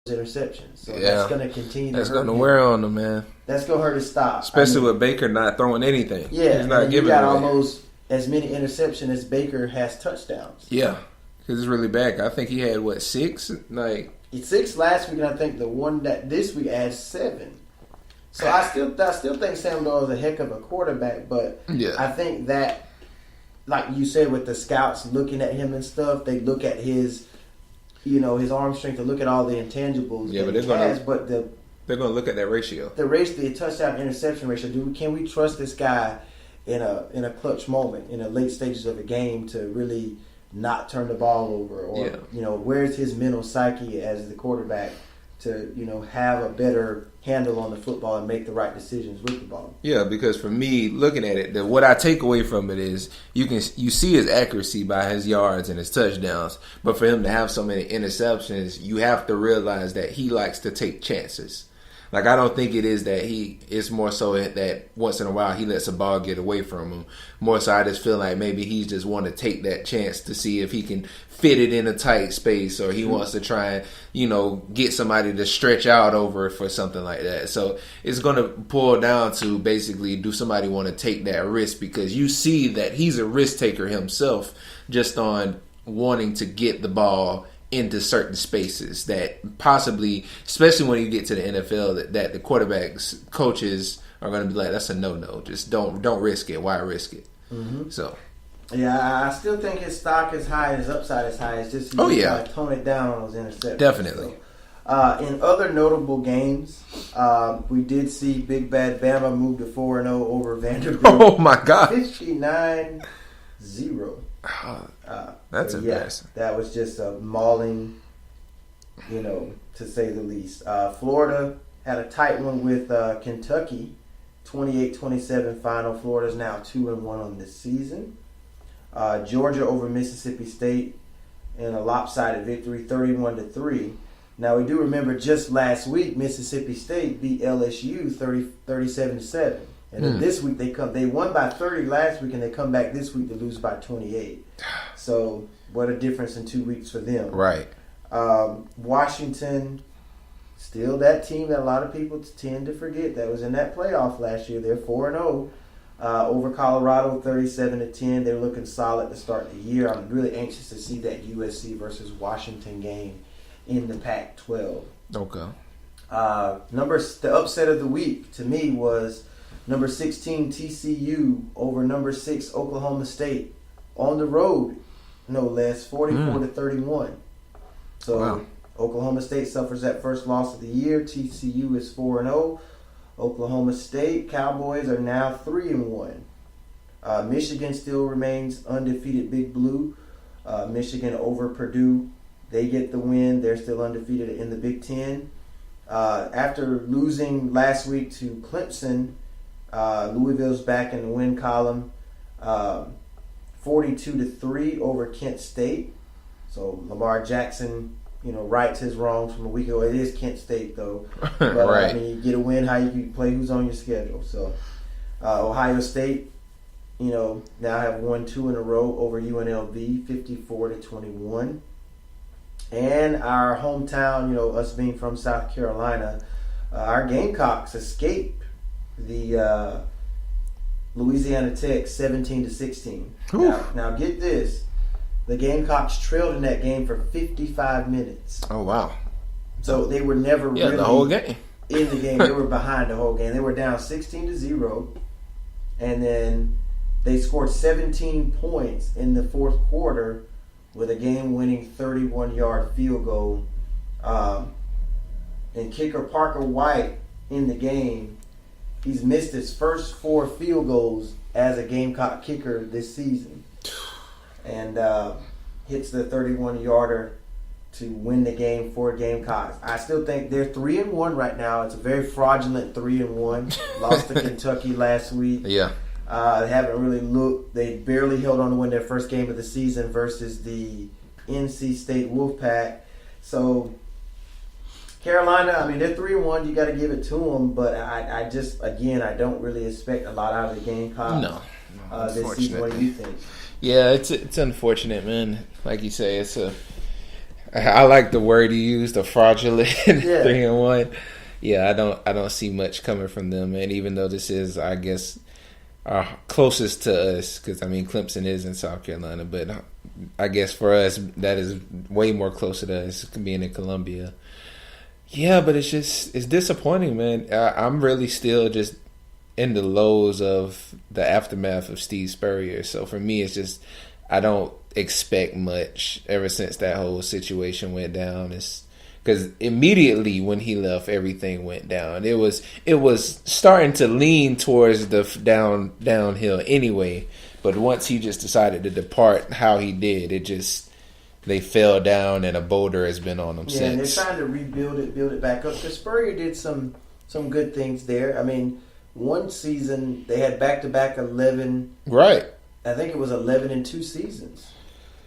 interceptions. So that's going to continue to That's hurt going to him. wear on him, man. That's going to hurt his stop. Especially with Baker not throwing anything. Yeah, he's not and giving you got away. almost as many interceptions as Baker has touchdowns. Yeah, because it's really bad. I think he had, 6? Like 6 last week, and I think the one that this week adds 7. So I still think Sam Darnold is a heck of a quarterback, but yeah. I think that, like you said, with the scouts looking at him and stuff, they look at his arm strength, to look at all the intangibles. Yeah, that but he has, they're going to look at that ratio. The touchdown interception ratio. Can we trust this guy in a clutch moment, in the late stages of a game, to really not turn the ball over, or where's his mental psyche as the quarterback to have a better handle on the football and make the right decisions with the ball? Yeah, because for me, looking at it, what I take away from it is you see his accuracy by his yards and his touchdowns, but for him to have so many interceptions, you have to realize that he likes to take chances. Like, I don't think it is that it's more so that once in a while he lets a ball get away from him. More so I just feel like maybe he just want to take that chance to see if he can fit it in a tight space, or he wants to try and, get somebody to stretch out over for something like that. So it's going to pull down to basically, do somebody want to take that risk? Because you see that he's a risk taker himself, just on wanting to get the ball into certain spaces that possibly, especially when you get to the NFL, that the quarterbacks, coaches are going to be like, that's a no-no. Just don't risk it. Why risk it? Mm-hmm. So, yeah, I still think his stock is high and his upside is high. It's just tone it down on those interceptions. Definitely. So, in other notable games, we did see Big Bad Bama move to 4-0 over Vanderbilt. Oh my God, 59-0. That's embarrassing. That was just a mauling, to say the least. Florida had a tight one with Kentucky, 28-27 final. Florida's now 2-1 on this season. Georgia over Mississippi State in a lopsided victory, 31-3. Now, we do remember just last week, Mississippi State beat LSU 37-7. And then this week they won by 30 last week, and they come back this week to lose by 28. So what a difference in 2 weeks for them. Right. Washington, still that team that a lot of people tend to forget that was in that playoff last year. They're 4-0 over Colorado, 37-10. They're looking solid to start the year. I'm really anxious to see that USC versus Washington game in the Pac-12. Okay. The upset of the week to me was number 16 TCU over number 6 Oklahoma State on the road, no less, 44-31. So wow. Oklahoma State suffers that first loss of the year. TCU is 4-0. Oklahoma State Cowboys are now 3-1. Michigan still remains undefeated, Big Blue. Michigan over Purdue, they get the win. They're still undefeated in the Big Ten. After losing last week to Clemson, Louisville's back in the win column, 42-3 over Kent State. So Lamar Jackson, rights his wrongs from a week ago. It is Kent State though, but right. You get a win. How you play? Who's on your schedule? So Ohio State, now have won 2 in a row over UNLV, 54-21. And our hometown, us being from South Carolina, our Gamecocks escape the Louisiana Tech 17-16. Now get this. The Gamecocks trailed in that game for 55 minutes. Oh, wow. So they were never really the whole game. in the game. They were behind the whole game. They were down 16-0. And then they scored 17 points in the fourth quarter with a game-winning 31-yard field goal. And kicker Parker White in the game, he's missed his first 4 field goals as a Gamecock kicker this season. And hits the 31-yarder to win the game for Gamecocks. I still think they're 3-1 right now. It's a very fraudulent 3-1. Lost to Kentucky last week. Yeah. They haven't really looked. They barely held on to win their first game of the season versus the NC State Wolfpack. So Carolina, they're 3-1. You got to give it to them. But I don't really expect a lot out of the Gamecocks. No. This season. What do you think? Yeah, it's unfortunate, man. Like you say, it's I like the word you used, the fraudulent Yeah. 3-1. Yeah, I don't see much coming from them, and even though this is, I guess, closest to us, because I mean Clemson is in South Carolina, but I guess for us that is way more closer to us being in Columbia. Yeah, but it's disappointing, man. I'm really still just in the lows of the aftermath of Steve Spurrier. So for me, it's just I don't expect much ever since that whole situation went down. It's because immediately when he left, everything went down. It was starting to lean towards the downhill anyway. But once he just decided to depart, how he did, they fell down, and a boulder has been on them since. Yeah, and they're trying to build it back up. Because Spurrier did some good things there. I mean, one season they had back-to-back 11. Right. I think it was 11-2 seasons.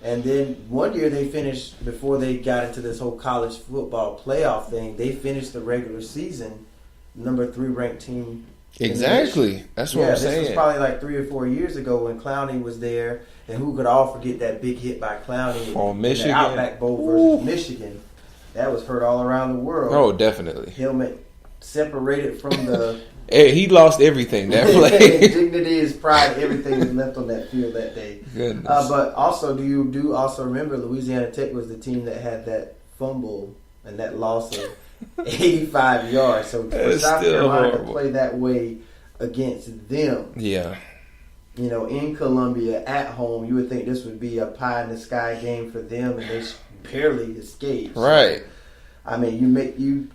And then one year they finished, before they got into this whole college football playoff thing, they finished the regular season number 3 ranked team. Exactly. That's what I'm saying. This was probably like 3 or 4 years ago when Clowney was there. And who could all forget that big hit by Clowney on Michigan, in the Outback Bowl versus Michigan? That was heard all around the world. Oh, definitely. Helmet separated from the... He lost everything that play. Dignity, his pride, everything was left on that field that day. Goodness. But also, do you also remember Louisiana Tech was the team that had that fumble and that loss of 85 yards. So for South Carolina to play that way against them, yeah, in Columbia at home, you would think this would be a pie in the sky game for them, and they barely escaped. Right. So, I mean, you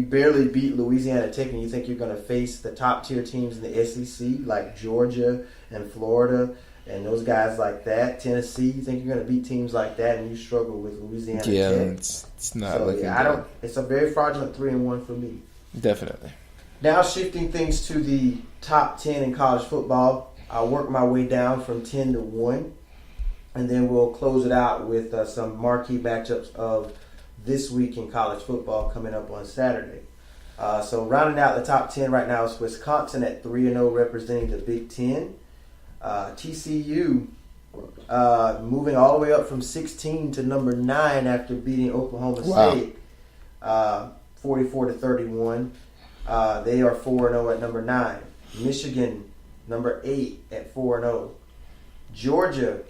barely beat Louisiana Tech, and you think you're going to face the top tier teams in the SEC like Georgia and Florida and those guys like that. Tennessee, you think you're going to beat teams like that, and you struggle with Louisiana Tech. Yeah, it's not looking good. It's a very fraudulent 3-1 for me. Definitely. Now shifting things to the top 10 in college football, I'll work my way down from 10 to 1, and then we'll close it out with some marquee matchups of this week in college football coming up on Saturday. So rounding out the top 10 right now is Wisconsin at 3-0 representing the Big Ten. TCU moving all the way up from 16 to number 9 after beating Oklahoma State 44-31. They are 4-0 at number 9. Michigan, number 8 at 4-0. Georgia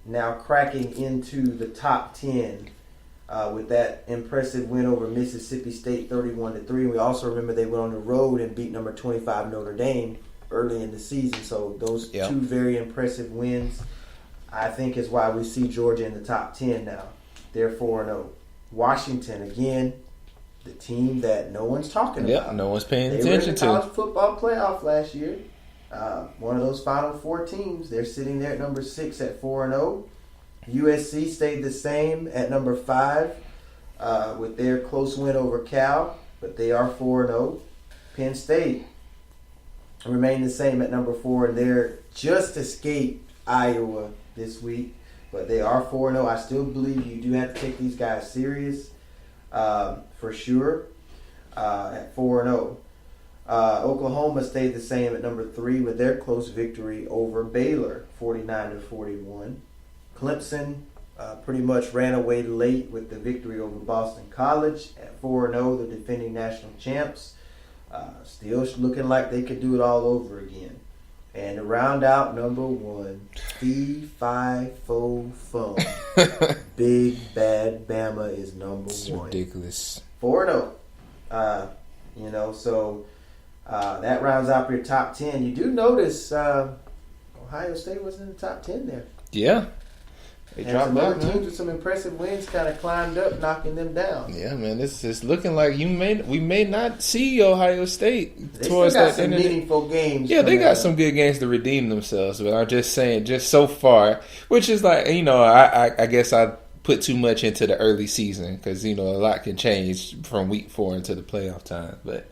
now cracking into the top 10 with that impressive win over Mississippi State 31-3. We also remember they went on the road and beat number 25 Notre Dame early in the season. So those two very impressive wins, I think, is why we see Georgia in the top 10 now. They're 4-0. Washington, again, the team that no one's talking about. No one's paying attention to. They were in the to. college football playoff last year. One of those Final Four teams. They're sitting there at number 6 at 4-0. USC stayed the same at number 5 with their close win over Cal, but they are 4-0. Penn State remain the same at number 4, and they're just escaped Iowa this week, but they are 4-0. I still believe you do have to take these guys serious for sure at 4-0. Oklahoma stayed the same at number 3 with their close victory over Baylor, 49-41. Clemson pretty much ran away late with the victory over Boston College at 4-0, the defending national champs. Still looking like they could do it all over again. And to round out number 1, Fee, Fi, Fo, Fum. Big Bad Bama is number 1. It's ridiculous. 4-0. So that rounds out your top 10. You do notice Ohio State was in the top 10 there. Yeah. They and some other teams with some impressive wins kind of climbed up, knocking them down. Yeah, man, this is looking like we may not see Ohio State they towards still got that some meaningful games. Yeah, they got some good games to redeem themselves. But I'm just saying, just so far, which is like, I guess I put too much into the early season because a lot can change from week 4 into the playoff time. But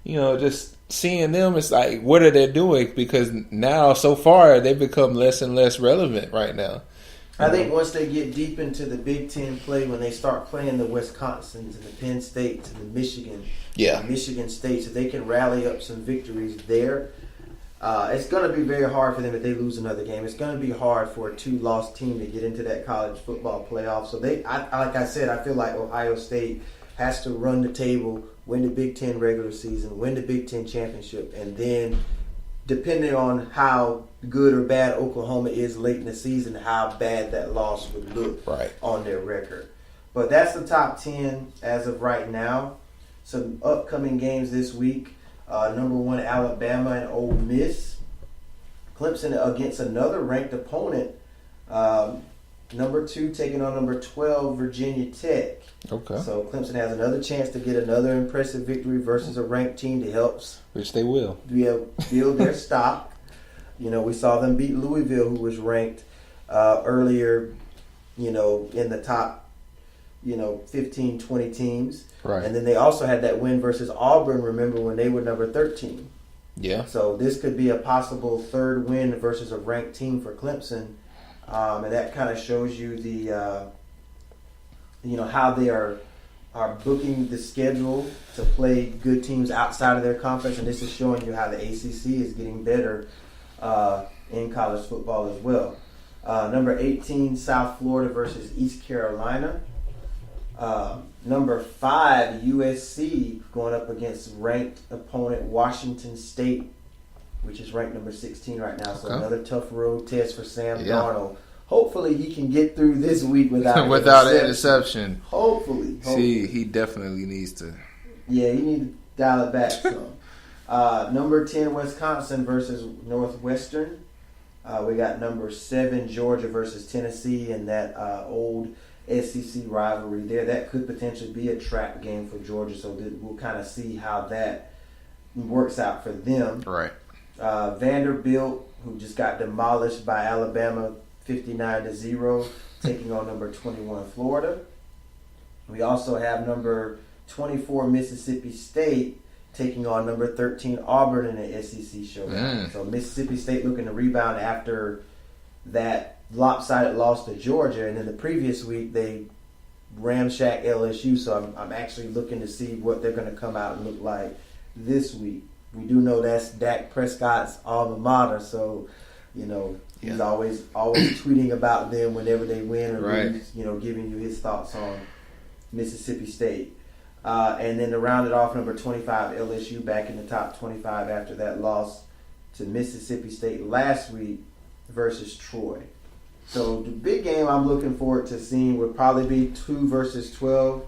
just seeing them, it's like, what are they doing? Because now, so far, they've become less and less relevant right now. I think once they get deep into the Big Ten play, when they start playing the Wisconsins and the Penn States and the Michigan States, if they can rally up some victories there, It's going to be very hard for them if they lose another game. It's going to be hard for a 2-loss team to get into that college football playoff. So like I said, I feel like Ohio State has to run the table, win the Big Ten regular season, win the Big Ten championship, and then depending on how good or bad Oklahoma is late in the season, how bad that loss would look on their record. But that's the top 10 as of right now. Some upcoming games this week. Number 1, Alabama and Ole Miss. Clemson against another ranked opponent. Number 2 taking on number 12, Virginia Tech. Okay. So Clemson has another chance to get another impressive victory versus a ranked team to help. Which they will. Build their stock. We saw them beat Louisville, who was ranked earlier, in the top, 15, 20 teams. Right. And then they also had that win versus Auburn, remember, when they were number 13. Yeah. So this could be a possible third win versus a ranked team for Clemson. And that kind of shows you the, how they are booking the schedule to play good teams outside of their conference. And this is showing you how the ACC is getting better in college football as well. Number 18, South Florida versus East Carolina. Number 5, USC going up against ranked opponent Washington State, which is ranked number 16 right now. So another tough road test for Sam Darnold. Hopefully he can get through this week without an interception. Hopefully. See, he definitely needs to. Yeah, he needs to dial it back some. Number 10, Wisconsin versus Northwestern. We got number 7, Georgia versus Tennessee, and that old SEC rivalry there. That could potentially be a trap game for Georgia, so we'll kind of see how that works out for them. Right. Vanderbilt, who just got demolished by Alabama 59-0, taking on number 21 Florida. We also have number 24 Mississippi State taking on number 13 Auburn in the SEC showdown. So Mississippi State looking to rebound after that lopsided loss to Georgia, and then the previous week they ramshacked LSU. So I'm actually looking to see what they're going to come out and look like this week. We do know that's Dak Prescott's alma mater, so he's always tweeting about them whenever they win or lose, giving you his thoughts on Mississippi State. And then to round it off, number 25 LSU back in the top 25 after that loss to Mississippi State last week versus Troy. So the big game I'm looking forward to seeing would probably be 2 versus 12,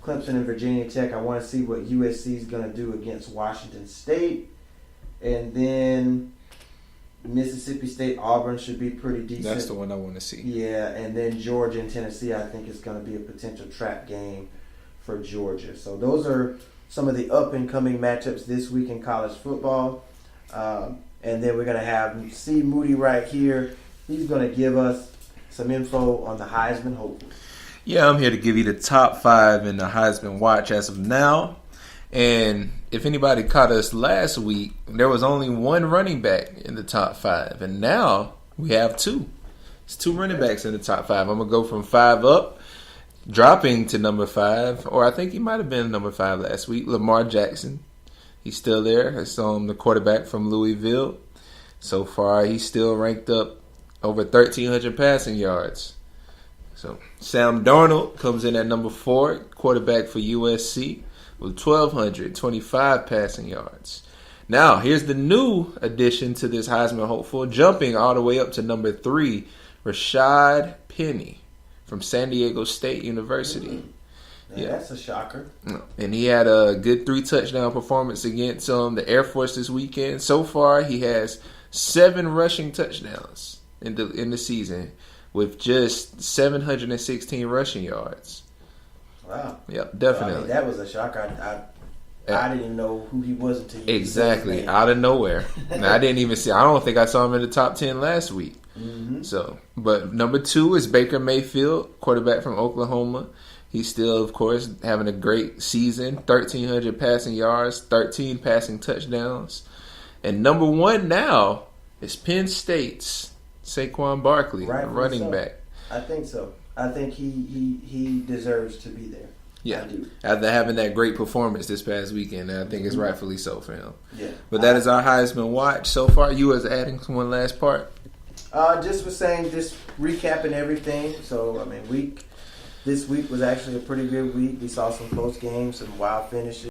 Clemson and Virginia Tech. I want to see what USC is going to do against Washington State. And then Mississippi State, Auburn should be pretty decent. That's the one I want to see. Yeah, and then Georgia and Tennessee, I think, is going to be a potential trap game for Georgia. So those are some of the up-and-coming matchups this week in college football. And then we're going to have C. Moody right here. He's going to give us some info on the Heisman, hopefully. Yeah, I'm here to give you the top 5 in the Heisman watch as of now. And if anybody caught us last week, there was only 1 running back in the top 5. And now we have 2. It's 2 running backs in the top 5. I'm going to go from 5 up, dropping to number 5. Or I think he might have been number 5 last week. Lamar Jackson. He's still there. It's the quarterback from Louisville. So far, he's still ranked up over 1,300 passing yards. So Sam Darnold comes in at number 4, quarterback for USC, with 1,225 passing yards. Now, here's the new addition to this Heisman hopeful, jumping all the way up to number 3, Rashad Penny from San Diego State University. Yeah, that's a shocker. And he had a good 3 touchdown performance against the Air Force this weekend. So far, he has 7 rushing touchdowns in the season, with just 716 rushing yards. Wow. Yep, definitely. That was a shock. I didn't even know who he was until you exactly out of nowhere. And I didn't even see. I don't think I saw him in the top 10 last week. Mm-hmm. So, but number 2 is Baker Mayfield, quarterback from Oklahoma. He's still, of course, having a great season. 1,300 passing yards, 13 passing touchdowns. And number 1 now is Penn State's Saquon Barkley, running back. I think so. I think he deserves to be there. Yeah, I do. after having that great performance this past weekend, I think it's rightfully so for him. Yeah. But that is our Heisman watch so far. You was adding one last part? Just was saying, just recapping everything. So, I mean, this week was actually a pretty good week. We saw some close games, some wild finishes.